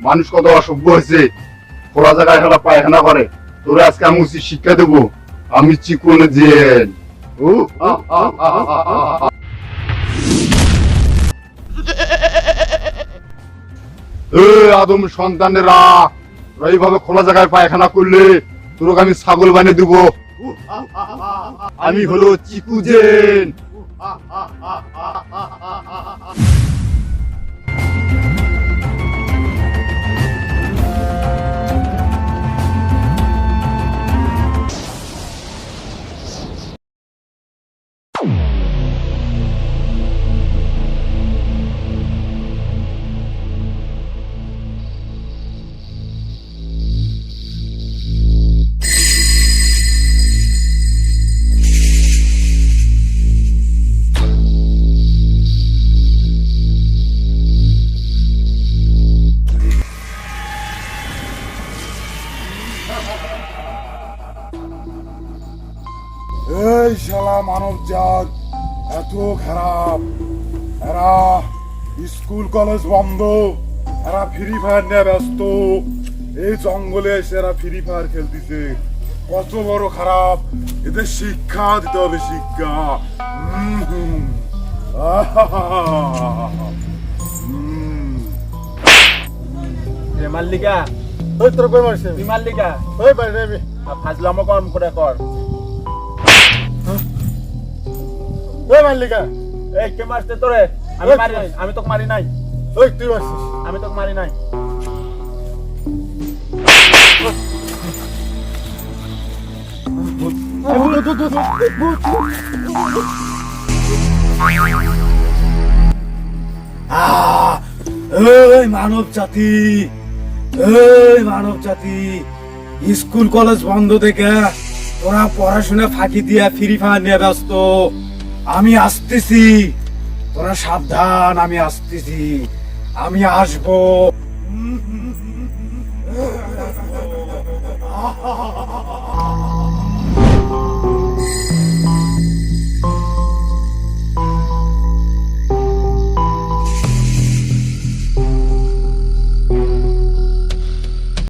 মানুষ কত অসভ্য হয়েছে, খোলা জায়গায় খেলা পায়খানা করে। তোরা আজকে আমি উচিত শিক্ষা দেবো, আমি চিকন জেল। আদম সন্তানেরা, এইভাবে খোলা জায়গায় পায়খানা করলে তোরকে আমি ছাগল বানিয়ে দেবো। আমি হলো চিকু জেন। এই শালা মানব জাত এত খারাপ, এরা স্কুল কলেজ বন্ধ, এরা ফ্রি ফায়ার নিয়ে ব্যস্ত। এই জঙ্গলে এসে এরা ফ্রি ফায়ার খেলতেছে, কত বড় খারাপ। এদের শিক্ষা দিতে হবে, শিক্ষা। মাল্লিকা, ওই তোর কই মারছে? তুই মাল্লিকা, ওই বাইরে আমি ফাজলামো কর্ম করে কর। ওই মারলিকা, এই কে মারছে তোরে? আমি মারি নাই, আমি তোকে মারি নাই, ওই তুই মারছিস। আমি তোকে মারি নাই। এই মানব জাতি, এই মানব জাতি, স্কুল কলেজ বন্ধ থেকে তোরা পড়াশোনা ফাঁকি দিয়া ফ্রি ফায়ার নিয়ে ব্যস্ত। আমি আসতেছি, তোরা সাবধান, আমি আসতেছি, আমি আসবো।